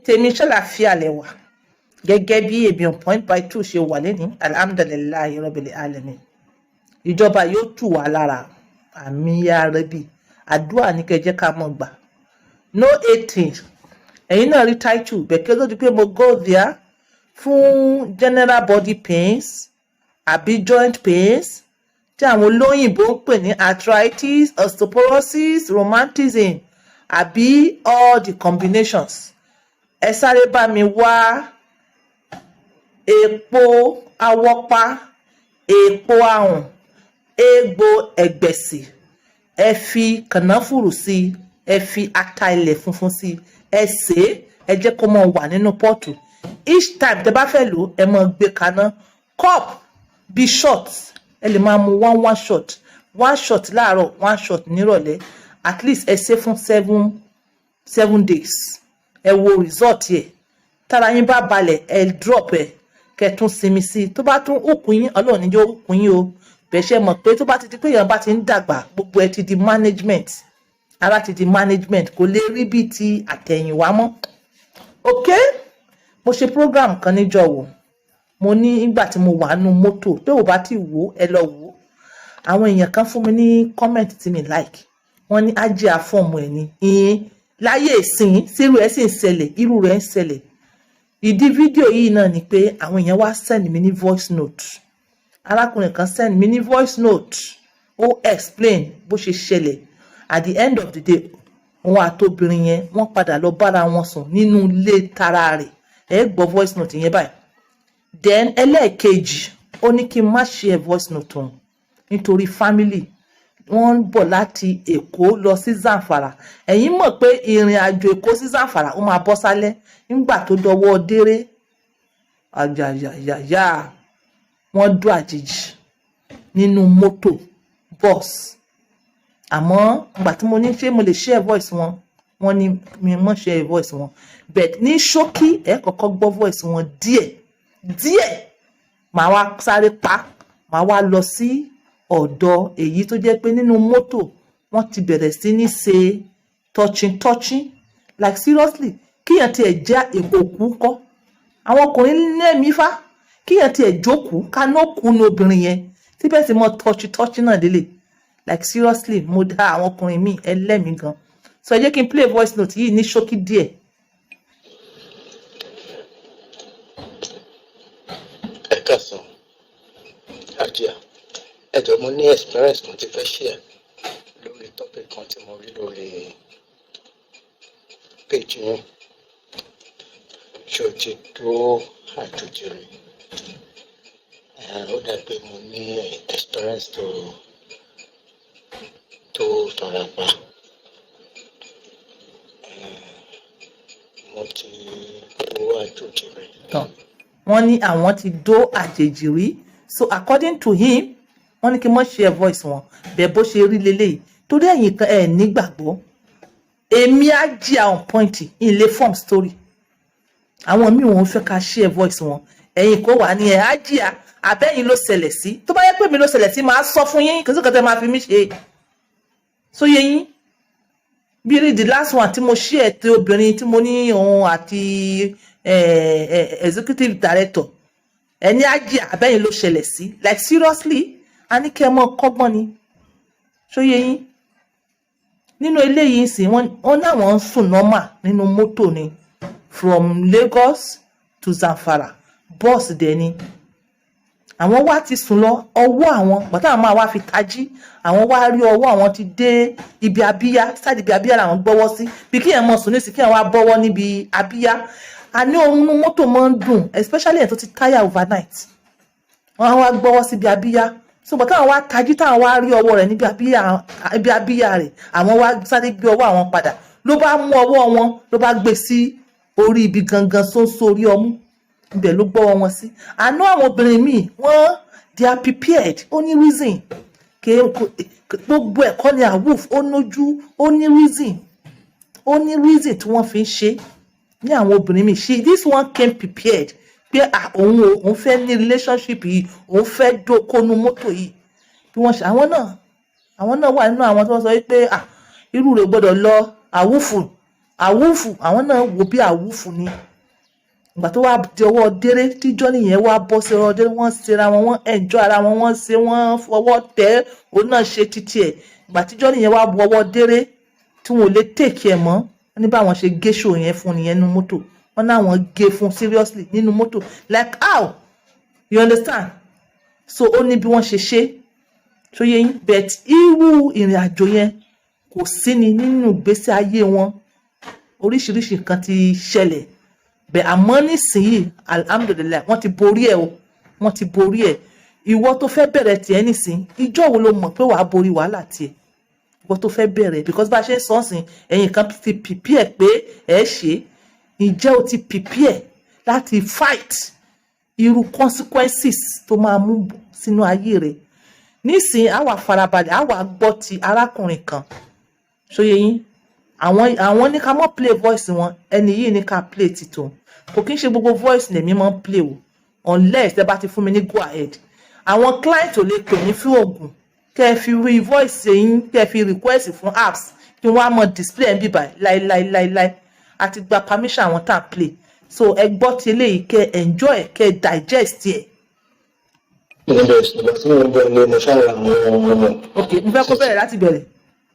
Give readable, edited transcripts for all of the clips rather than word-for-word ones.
tèmi ṣàlàáfíà lẹ́wà gẹ́gẹ́ bí èmi on point by 2 ṣe wà lẹ́ni alhamdulillahi rabbil alamin ìjọba yóò tù wá lára àmì ya rẹ́bì àdúrà ní kẹjẹ́ ká mọ̀ gbà no 18 ẹ̀yin náà rí title bẹ̀kẹ́ ló di pé mo go there fún general body pains àbí joint pains tí àwọn olóyìnbó ń pè ní arthritis osteoporosis rheumatism àbí all the combinations ẹ sáré bá mi wá èpo awọ́pá èpo ahùn egbò ẹ̀gbẹ̀sì ẹ fi kànáfùrù sí ẹ fi ata ilẹ̀ funfun sí ẹ sè é jẹ́ kó mọ wà nínú pọ́ọ̀tù each time tẹ́ bá fẹ́ lò ẹ mọ gbé kaná cup bí shot ẹ lè máa mu one shot láàárọ̀ 1 shot nírọ̀lẹ́ at least ẹ ṣe fún 7 days ẹ wo result yẹ tára yín bá balẹ̀ ẹ drop ẹ kẹtún sinmi sí tó bá tún òkun yín Ọlọ́run níjó òkun yín o bẹ̀ṣẹ̀ mọ̀ pé tó bá ti di pé èèyàn bá ti ń dàgbà gbogbo ẹ ti di management ara ti di management kò lè rí bí ti àtẹ̀yìnwá mọ́ ok mo ṣe program kan níjọ́ wò mo ní ìgbà tí mo wà nínú mọ́tò tó o bá ti wò ẹ lọ wò àwọn èèyàn kan fún mi ní comment tí mi like wọ́n ní ajé àfọ̀mù ẹ̀ ní ìyẹn láyé ìsìn sírú ẹ̀ sì ń ṣẹlẹ̀ irú rẹ̀ ń ṣẹlẹ̀ ìdí fídíò yìí náà ni pé àwọn èèyàn wá send mi ní voice note arákùnrin kan send mi ní voice note ó explain bó ṣe ṣẹlẹ̀ at the end of the day òun àtobìnrin yẹn wọ́n padà lọ bára wọn sùn nínú ilé tara rẹ̀ ẹ gbọ́ voice note yẹn báyìí then ẹlẹ́ẹ̀kejì ó ní kí n má share voice note òun nítorí family wọ́n ń bọ̀ láti Èkó lọ sí Zamfara ẹ̀yin mọ̀ pé ìrìn àjò Èkó sí Zamfara ó máa bọ́ sálẹ̀ nígbà tó dọwọ́ déré àjàyàyà wọ́n dún àjèjì nínú mọ́tò bus àmọ́ ìgbà tí mo ní ṣé mo lè share voice wọn wọ́n ní mi mọ̀ share voice wọn but ní ṣókí ẹ kọ́kọ́ gbọ́ voice wọn díẹ̀ màá wá sáré pa màá wá lọ sí ọ̀dọ̀ èyí tó jẹ́ pé nínú mọ́tò wọ́n ti bẹ̀rẹ̀ sí ní ṣe touching like seriously kíyàn tiẹ̀ já òkú kọ́ àwọn ọkùnrin lẹ́mìí fá kíyàn tiẹ̀ jókòó kaná kú ní obìnrin yẹn síbẹ̀ sí mọ́ touch náà délé like seriously mo dá àwọn ọkùnrin míì ẹlẹ́mìí gan so ẹ jẹ́ kí n play voice note yìí ní ṣókí díẹ̀. ẹ káàsán àjíà ẹjọ mo ní experience mo ti fẹ́ share lórí topic kan tí mo rí lórí page yẹn ṣé o ti tó àjòjì rẹ ó dà pé mo ní experience tó farapa mo ti tó àjòjì rẹ. wọ́n ní àwọn ti dó àjèjì rí so according to him wọ́n ní kí n mọ̀ share voice wọn bẹ́ẹ̀ bó ṣe rí leléyìí torí ẹ̀yin kan ẹ̀ nígbàgbọ́ èmi á jí àwọn point in lè form story àwọn míì wọ́n fẹ́ ká share voice wọn ẹ̀yin kò wà ní ẹ̀ á jí àbẹ́yìn ló ṣẹlẹ̀ sí tó bá yẹ pé mi ló ṣẹlẹ̀ sí máa sọ fún yín kò sí kẹtẹ máa fi mí ṣe so yẹ yín bí rí the last one tí mo share tí obìnrin tí mo ní òun àti executive director ẹni á jí àbẹ́yìn ló ṣẹlẹ̀ sí like seriously a ní kí ẹ mọ kọ́gbọ́n ni ṣóyé yín nínú eléyìí sì wọ́n náwọn ń sùn nọ́mà nínú mọ́tò ni from Lagos to Zamfara bọ́ọ̀sì dẹ̀ ni àwọn wá ti sùn lọ ọwọ́ àwọn bàtà àwọn máa wá fi tají àwọn wá rí ọwọ́ àwọn ti dé ibi abíyá sáàdì ibi abíyá làwọn gbọ́wọ́ sí bí kí ẹ̀ mọ̀ sùn nísì kí ẹ̀ wá bọ́wọ́ níbi abíyá a ní orun mọ́tò máa ń dùn especially ẹ̀ tó ti táyà overnight wọ́n á wá gbọ́wọ́ sí ibi abíyá so bàtà àwọn wá tají táwọn wá rí ọwọ́ rẹ̀ níbi abíyá rẹ̀ àwọn wá sáré gbé ọwọ́ àwọn padà ló bá mú ọwọ́ wọn ló bá gbé sí orí ibi gangan sóńsó orí ọmú ibẹ̀ ló gbọ́wọ́ wọn sí àná àwọn obìnrin míì wọ́n they are prepared ó ní reason gbogbo ẹ̀kọ́ ni àwùf ó nójú ó ní reason tí wọ́n fi ń ṣe ní àwọn obìnrin míì this one came prepared pé òun fẹ́ ní relationship yìí òun fẹ́ dókónú mọ́tò yìí bí wọ́n ṣe àwọn náà wà nínú àwọn tí wọ́n sọ pé irú rẹ̀ gbọ́dọ̀ lọ àwùfù àwùfù àwọn náà wò bí àwùfù ni ìgbà tó wá di ọwọ́ déré tí Johnny yẹn wá bọ́ sí ọwọ́ déré wọ́n ṣera wọn wọ́n enjoy ara wọn wọ́n ṣe wọ́n fọwọ́ tẹ̀ òun náà ṣe títí ẹ̀ ìgbà tí Johnny yẹn wá bu ọwọ́ déré tí wọn ò lè take ẹ̀ mọ́ wọ́n ní báwọn ṣe gé show yẹn fún nìyẹn nínú mọ́tò wọ́n náwọn gé fún seriously nínú mọ́tò like how you understand so ó ní bí wọ́n ṣe tó yẹ yín but irú ìrìn àjò yẹn kò sí ni nínú ìgbésí ayé wọn oríṣiríṣi nǹkan ti ṣẹlẹ̀ bẹ́ẹ̀ àmọ́ nísìnyí alhamdulilayi wọ́n ti borí ẹ̀ o wọ́n ti borí ẹ̀ ìwọ tó fẹ́ bẹ̀rẹ̀ tiẹ̀ nísìnyí ìjọ wo ló mọ̀ pé wàá borí wàhálà tiẹ̀ ìwọ tó fẹ́ bẹ̀rẹ̀ because bá a ṣe ń sọ́ọ̀sìn ẹ̀yin kan ti prepare pé ẹ̀ ṣe ǹjẹ́ o ti prepare láti fight irú consequences tó máa mú sínú ayé rẹ̀ nísìnyí àwa farabalẹ̀ àwa gbọ́ ti arákùnrin kan ṣóyè yín àwọn ní ká mọ́ play voice wọn ẹni yìí ní ká play títò kò kí n ṣe gbogbo voice lèmi mọ́ play o unless ẹ bá ti fún mi ní go ahead àwọn client ò lè pè mí fún oògùn kẹ́ ẹ fi rí voice yín kẹ́ ẹ fi request fún apps kí wọ́n á mọ display ẹ̀ bíbá láíláíláíláí àti gba permission àwọn tá à play so ẹ gbọ́ ti eléyìí kẹ́ enjoy kẹ́ digest ẹ̀. ìgbà tí mo bọ̀ ní mo ṣáà àwọn ọmọ. ok mo fẹ́ kó bẹ̀rẹ̀ láti bẹ̀rẹ̀.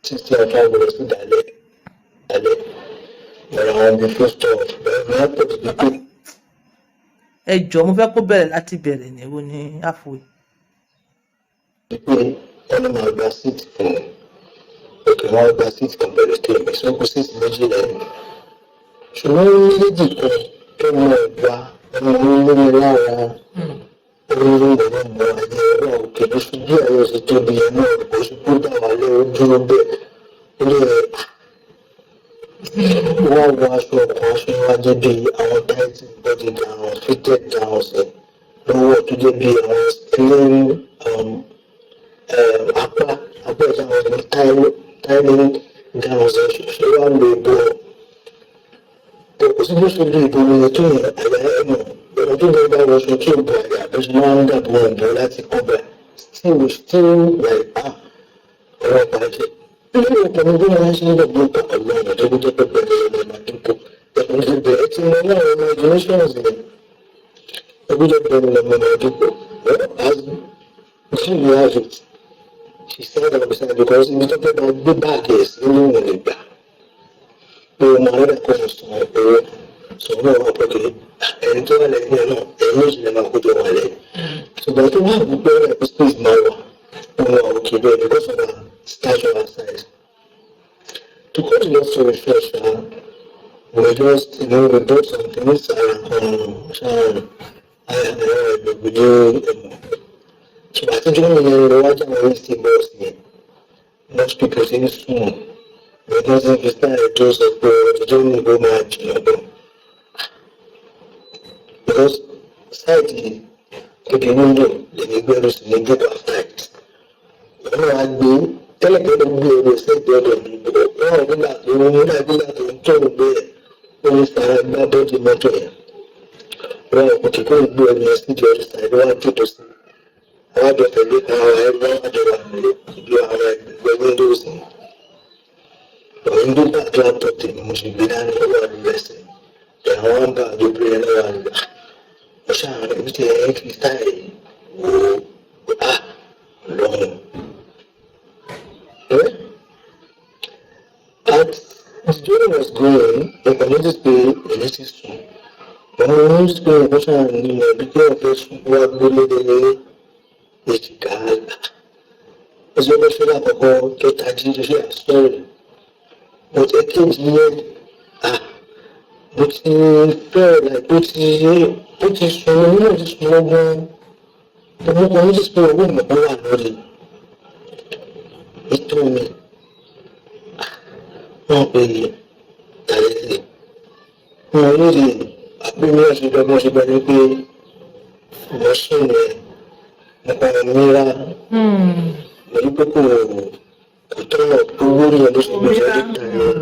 títí ọjọ́ ìbẹ̀rẹ̀ sí dalẹ̀ bẹ̀rẹ̀ àwọn ibi fún stọọ bẹ̀rẹ̀ máa pọ̀ sí pípé. ẹ jọ̀ọ́ mo fẹ́ kó bẹ̀rẹ̀ láti bẹ̀rẹ̀ ní ewu ní àfọwé. pípé ẹni máa gba síìtì fún mi òkè wọn gba síìtì kan pẹ̀lú tèmi sókú síìtì méjì lẹ́yìn ṣùgbọ́n méjì kan tó mú ẹgbà ẹni olórí lára olórí ìrọ̀lẹ́ mọ́ ayé ẹ̀rọ òkè ló ṣe bí ayé ṣe tóbi ẹ̀ náà kò ṣe kó dà wà lé ojú bẹ́ẹ̀ ilé ẹ̀ wọ́n wọ aṣọ ọkọ̀ aṣọ iwájú bíi àwọn táìtì bọ́dì gàrùn fitted gowns ẹ̀ lọ́wọ́ tó jẹ́ bíi àwọn slim apá ìjáwọn ní tiny gowns ẹ̀ ṣe wá lo ìbò kò sí bó ṣe lo ìbò rẹ̀ tó yẹ àyà ẹ̀ mọ̀ ọ̀rọ̀ tó gbé bá wọṣọ tí ò bọ̀ àyà àbẹ̀ṣe máa ń dàbò ọ̀dọ́ láti kọ́ bá still like ọ̀rọ̀ bàjẹ́. ilé ìpamọ́ bí wọ́n ṣe ń dàbò ọ̀pọ̀ ọ̀nà tó gbé pẹ́ bẹ̀rẹ̀ ọ̀nà àdúgbò ẹ̀kọ́ bẹ̀rẹ̀ tí mo ní àwọn imaginations rẹ̀ ẹgbẹ́ bẹ̀rẹ̀ ọ̀nà àdúgbò as she has it she said that because ibi tó fẹ́ bá gbé báàgì ẹ̀ sí nínú ìrìn gbà pé o máa rẹ̀ kọ́ sọ̀rọ̀ owó sọ̀rọ̀ ọ̀pọ̀lọpọ̀ ẹni tó wà lẹ́yìn ẹ̀ náà ẹ̀yìn méjì lè máa kójọ wà lẹ́yìn ṣùgbọ́n tó wà gbogbo ẹ̀ space máa wà wọn wà òkè bẹ́ẹ̀ because of her stature and size. To cut long story short, we just, we bought some things and we do. So I think when we watch our listing boss, most people think soon. Because if you start a dose of you don't need to go much, because slightly, to the window, the neighbors get after it. When I do, tẹ́lẹ̀ tẹ́lẹ̀ gbé ẹgbẹ́ sẹ́gbẹ́ ọ̀dọ̀ ìdìbò wọn ò nígbà tó ń nígbà nígbà tó ń tó gbé orí sáré gbá bọ́ọ̀dì mọ́tò yẹn wọn ò kò kó gbé ẹgbẹ́ síbi ọdún sáré wọn á tètò sí àwọn àjọ tẹ̀lé àwọn ẹgbẹ́ àjọ wà nílé ìlú àwọn ẹgbẹ́ windows ni windows bá tó àtọ̀ tèmi mo sì gbé dání ó wà nílẹ̀ sí àwọn wọn bá àjọ pé ẹni wà nílẹ̀ mo ṣàwọn ẹbí tí ẹ fi táyà wò ó lọ́rùn. As the journey was going, I noticed the electric soon. When I noticed the person in the beginning of this work, it's God. As well as that, I get a ginger story. But it came to me, but he felt like, but he's so this moment. The moment just for a woman, already. He told me, wọ́n pè é tàlẹ́tì wọ́n lóde àpéwé ọ̀ṣọ́gbọ́n ṣe gbà ní pé wọ́n sùn rẹ̀ nípa ìmíra pẹ̀lú pé kò tọ́nà owó ní ọdún ṣùgbọ́n ṣe ọdún tàn án.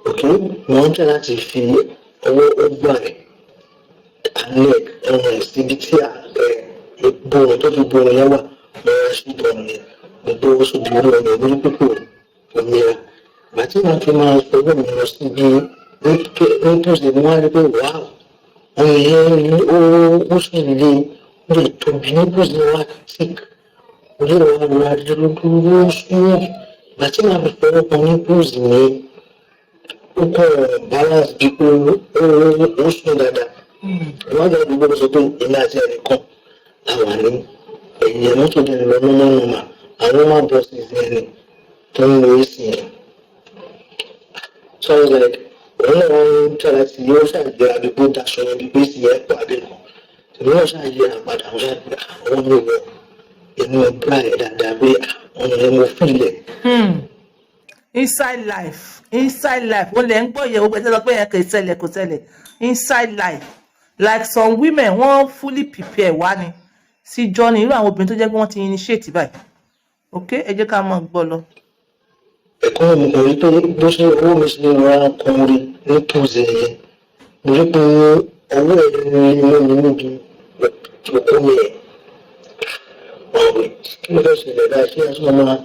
òkè wọ́n ń tẹ̀ láti fi ọwọ́ ọgbà rẹ̀ alẹ́ ọmọ ìsíbi tí ìbòrò tó fi bòrò yẹn wà lọ́wọ́ sí ìbòrò yẹn gbogbo oṣù bí orí ọ̀nà ìlú pípò òmìnira But you have to manage the women who still be into the one wow. Ó sì lè tóbi ní bóṣe wá sick. Ojú ìwà ìwà dúdú smooth. Ìgbà tí màá fi fọwọ́ kan ní bóṣe ní ó kọ̀ balance bí ó sùn dáadáa. Wọ́n jẹ́ gbogbo sọ pé èmi àti ẹnìkan làwà ní ẹ̀yìn ẹ̀ mọ́tò dẹni lọ nọ́mà àwọn máa bọ́ sí ẹni tó ń lo èsì yẹn. So I was like, òun náà wọ́n ń tẹ̀lé sí yóò ṣàgbé àdúgbò daṣọ yẹn bí èsì yẹn pàdé kan. Tèmi náà ṣàyè àpàdà àwọn ṣàgbé àwọn mi wọ inú ẹgbẹ́ ẹ̀ dáadáa pé ọ̀nà ẹ̀ mo fìlẹ̀. Inside life wọ́n lè ń gbọ́ yẹ̀ gbogbo ẹ̀ sọ pé yẹn kò ṣẹlẹ̀ inside life like some women wọ́n fully prepare wá ni sí journey irú àwọn obìnrin tó jẹ́ pé wọ́n ti initiate báyìí ok ẹ jẹ́ ká mọ̀ gbọ́ lọ. Ẹ̀kọ́ mi kò rí pé bó ṣe owó mi ṣe ra kan orí ní pòsè yẹn mo rí pé ọwọ́ ẹ̀ ní inú mi níbi òkú mi ẹ̀ ọ̀rẹ́ kí ló fẹ́ ṣẹlẹ̀ dáa ṣé àṣọ máa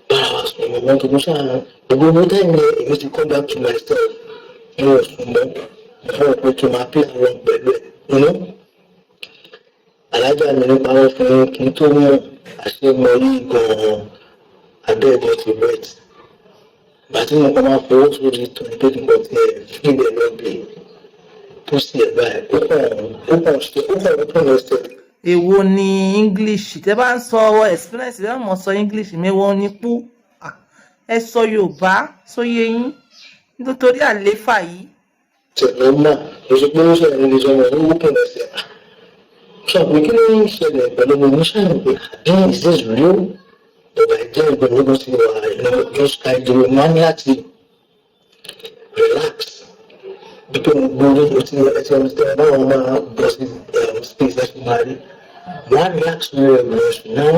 bára wa sùn mọ́ mọ́tò mo ṣáà gbogbo owó táìmù ẹ̀ èmi ti come back to myself mo ò sùn mọ́ mo rò pé kí n máa play along pẹ̀lú ẹ̀ alájà mi nípa wọn fún kí n tó mọ̀ àṣemọ yìí gan-an abẹ́ ẹ̀jẹ̀ ti wet bàtí mo kọ́ máa fowó sórí tó ní pé nǹkan tí ẹ fílẹ̀ lọ́gbẹ̀ẹ́ tó sì ẹ̀ báyìí ó kàn lọ́sẹ̀. Èwo ni English tẹ́ bá ń sọ experience bẹ́ẹ̀ mọ̀ sọ English mẹ́wọ́n ní pú ẹ sọ Yorùbá sóyè yín nítorí àléfà yìí. tẹ̀lé náà ló ṣe pé ó ṣẹlẹ̀ nílé ìjọba ó kàn lọ́sẹ̀ sọ pé kí ló ń ṣẹlẹ̀ pẹ̀lú mi ní ṣàlùyẹ̀ pé àbí is this real? Bàbá jẹ́ ìgbẹ̀lógún sí wa just àìdúró máa ń láti relax bí pé mo gbórí etí ọ̀sẹ̀ báwọn máa bọ̀ sí space ẹ̀sùn máa rí wọ́n á relax lórí ẹ̀gbọ́n ẹ̀sùn náà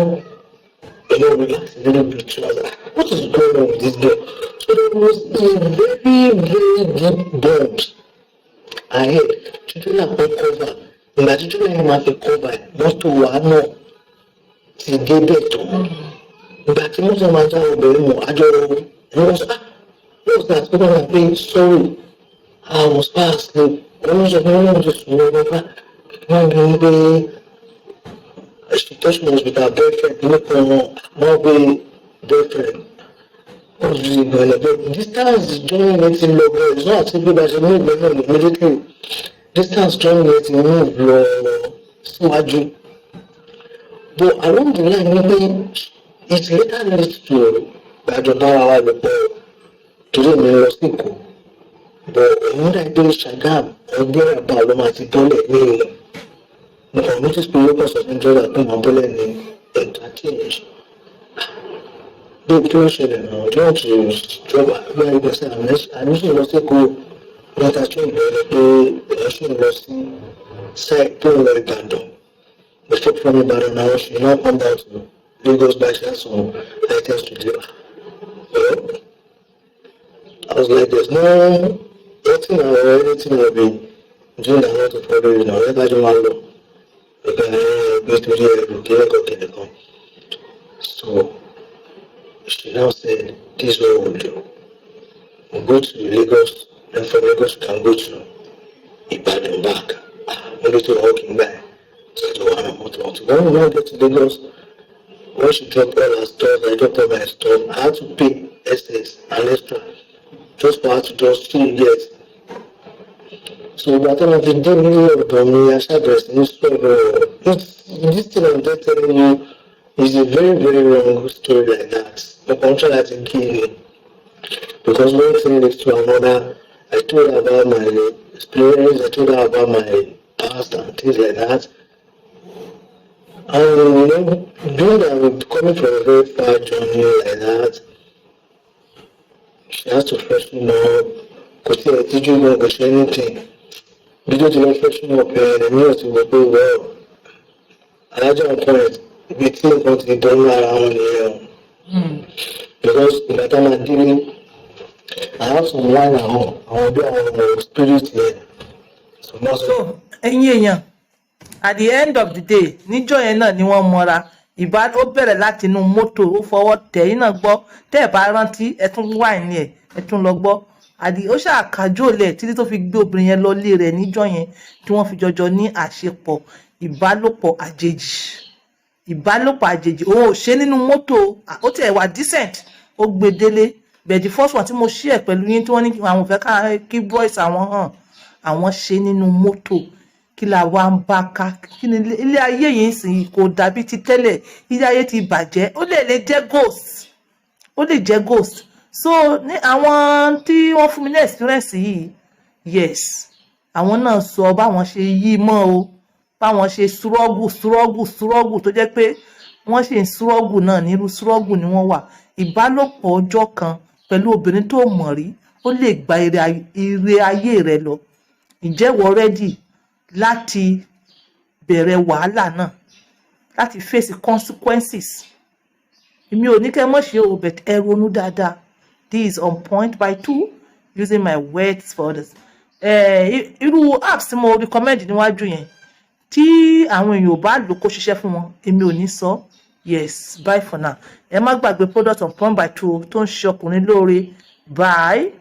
ẹ̀yọ́ relax a little bit to us what is going on with this girl so there was a very very deep bond ahead tuntun náà kọ́ cover ìgbà tuntun náà máa fi cover mọ́tò wa náà ti dé bẹ̀ tó. Ìgbà tí wọ́n sọ máa já obìnrin mọ̀ àjọ wọ́n sọ what's that ó bá pé sorry I was fast asleep wọ́n sọ pé wọ́n ti sùn lọ bá wọ́n bí wọ́n pé she touched me with her boyfriend nípa wọ́n pé boyfriend wọ́n sì gbọ́dọ̀ pé distance joining me ti lọ bẹ́ẹ̀ it's not bí bá ṣe ní ìgbẹ́ náà immediately distance joining me ti move lọ síwájú but along the line ní pé it later leads to gbàjọba wa lọ́pọ̀ torí mi lọ sí Èkó but òun dà gbé Ṣàgámù ọgbẹ́ àbá ló máa ti bọ́lẹ̀ ní ìlú nǹkan notice pé lókọ̀ sọ̀tún jọba pé máa bọ́lẹ̀ ní entertainment bí kí ó ṣẹlẹ̀ náà tí wọ́n ti jọba ẹgbẹ́ ìgbésẹ̀ àníṣe lọ sí Èkó lọ́tà tó ìbẹ̀rẹ̀ pé ẹ̀ṣin lọ sí sáì tó ń lọ Ìbàdàn before from Ìbàdàn náà she now come down to Lagos by some items to deliver. Well, I was like, there's no nothing or anything I've been doing a lot of probably, you know, everybody want to go to the So she now said, this is what we'll do. We'll go to Lagos, and from Lagos we can go to Ibadan back. Only to walking back. So I don't want to motor. When we now get to Lagos, when she dropped all her stuff, I dropped all my stuff. I had to pay excess and extra just for her to just still get. So by the time I did me, I started this thing I'm just telling you is a very, very wrong story like that. But I'm trying to kill me. Because one thing leads to another. I told her about my experience, I told her about my past and things like that. And you know, being that coming from a very far journey like that, she has to freshen up, because she didn't know anything. Because you don't freshen up and you have to go well. And I don't point, we think about the done around here. Because by the time I'm dealing, I have some wine at home. I will do our spirit here. So, ẹ̀yin èèyàn. At the end of the day níjọ́ yẹn náà ni wọ́n mọ́ra ó bẹ̀rẹ̀ láti inú mọ́tò ó fọwọ́ tẹ̀ yín náà gbọ́ tẹ́ ẹ̀ bá rántí ẹ tún wà ní ẹ tún lọ gbọ́ ó ṣàkájò lẹ̀ títí tó fi gbé obìnrin yẹn lọ lé rẹ̀ níjọ́ yẹn tí wọ́n fi jọjọ ní àṣepọ̀ ìbálòpọ̀ àjèjì òun ò ṣe nínú mọ́tò ó tiẹ̀ wà decent ó gbé délé but the first one tí mo share pẹ̀lú yín tí wọ́n ní àwọn fẹ́ kí voice àwọn hàn àwọn ṣe nínú mọ́tò kí la wá ń bá ká kí ni ilé ayé yìí sì kò dàbí ti tẹ́lẹ̀ ilé ayé ti bàjẹ́ ó lè jẹ́ ghost so ní àwọn tí wọ́n fún mi ní experience yìí yes àwọn náà sọ báwọn ṣe yí mọ́ o báwọn ṣe struggle tó jẹ́ pé wọ́n ṣe ń struggle náà nírú struggle ni wọ́n wà ìbálòpọ̀ ọjọ́ kan pẹ̀lú obìnrin tó mọ̀ rí ó lè gba ire ayé rẹ lọ ìjẹ́wọ́ ready láti bẹ̀rẹ̀ wàhálà náà láti face consequences èmi ò ní kẹ́ mọ̀ ṣe o but ẹ ronú dáadáa this is on point by 2 using my words for this irú apps tí mo recommend níwájú yẹn tí àwọn èèyàn ò bá lò kó ṣiṣẹ́ fún wọn èmi ò ní sọ yes bye for now ẹ má gbàgbé product on point by 2 tó ń ṣe ọkùnrin lóore bye.